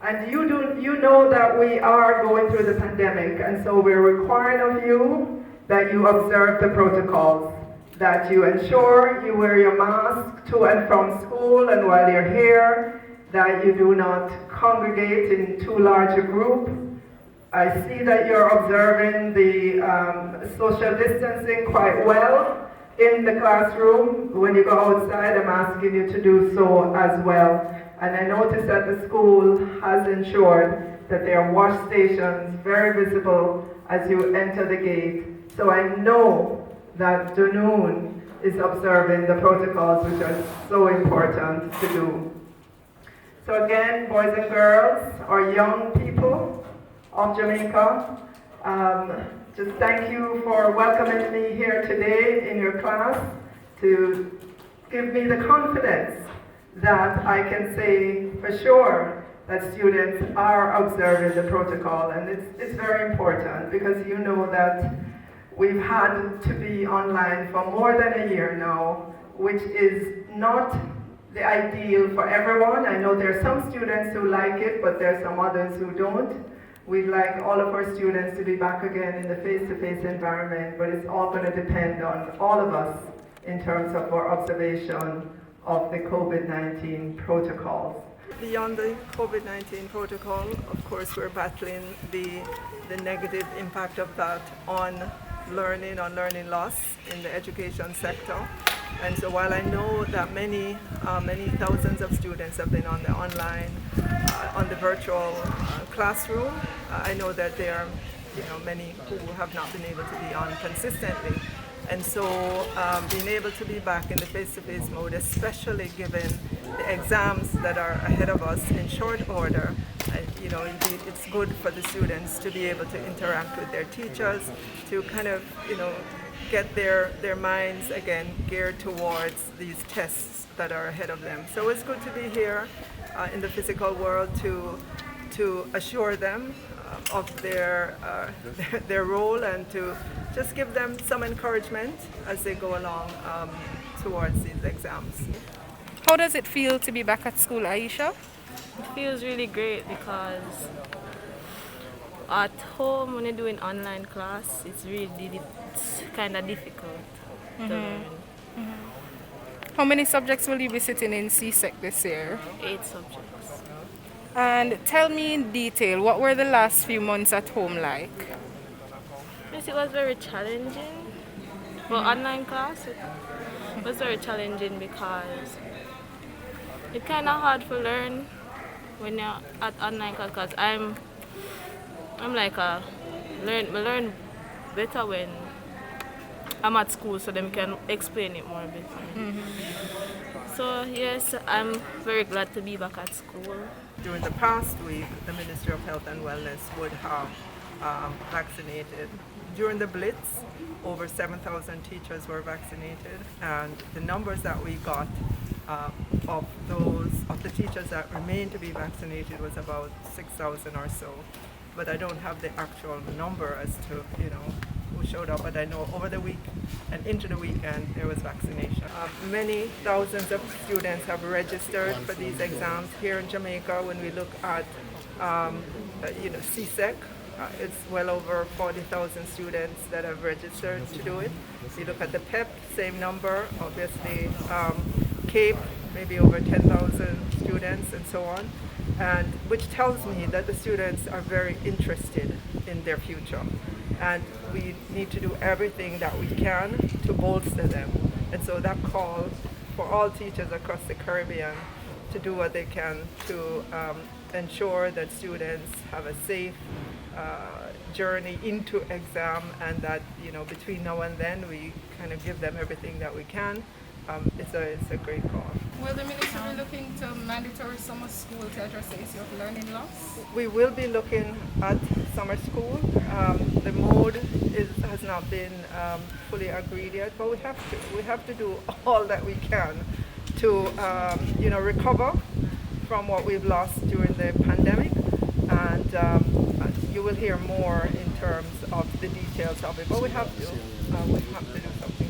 And you know that we are going through the pandemic, and so we're requiring of you that you observe the protocols, that you ensure you wear your mask to and from school and while you're here, that you do not congregate in too large a group. I see that you're observing the social distancing quite well in the classroom. When you go outside, I'm asking you to do so as well. And I noticed that the school has ensured that there are wash stations very visible as you enter the gate. So I know that Dunoon is observing the protocols, which are so important to do. So again, boys and girls, or young people of Jamaica, just thank you for welcoming me here today in your class to give me the confidence that I can say for sure that students are observing the protocol. And it's very important because you know that we've had to be online for more than a year now, which is not the ideal for everyone. I know there are some students who like it, but there are some others who don't. We'd like all of our students to be back again in the face-to-face environment, but it's all going to depend on all of us in terms of our observation of the COVID-19 protocols. Beyond the COVID-19 protocol, of course, we're battling the negative impact of that on learning loss in the education sector. And so while I know that many thousands of students have been on the online, on the virtual classroom, I know that there are many who have not been able to be on consistently. And so being able to be back in the face-to-face mode, especially given the exams that are ahead of us in short order, it's good for the students to be able to interact with their teachers, to kind of, get their minds again geared towards these tests that are ahead of them. So it's good to be here in the physical world to assure them of their role and to just give them some encouragement as they go along towards these exams. How does it feel to be back at school, Aisha? It feels really great because at home when you're doing online class, it's kind of difficult to learn. How many subjects will you be sitting in CSEC this year? 8 subjects. And tell me in detail, what were the last few months at home like? Yes, it was very challenging. For online class, it was very challenging because it's kind of hard to learn when you're at online class. Because I'm like learn better when I'm at school, so them can explain it more better. So yes, I'm very glad to be back at school. During the past week, the Ministry of Health and Wellness would have vaccinated. During the Blitz, over 7,000 teachers were vaccinated, and the numbers that we got of the teachers that remained to be vaccinated was about 6,000 or so. But I don't have the actual number as to who showed up, but I know over the week and into the weekend there was vaccination. Many thousands of students have registered for these exams here in Jamaica. When we look at CSEC, it's well over 40,000 students that have registered to do it. If you look at the PEP, same number, obviously. CAPE, maybe over 10,000 students and so on, and which tells me that the students are very interested in their future. And we need to do everything that we can to bolster them. And so that call for all teachers across the Caribbean to do what they can to ensure that students have a safe journey into exam, and that between now and then we kind of give them everything that we can. It's a great call. Will the minister be looking to mandatory summer school to address the issue of learning loss? We will be looking at summer school. The mode has not been fully agreed yet, but we have to do all that we can to recover from what we've lost during the pandemic, and you will hear more in terms of the details of it. But we have to do something.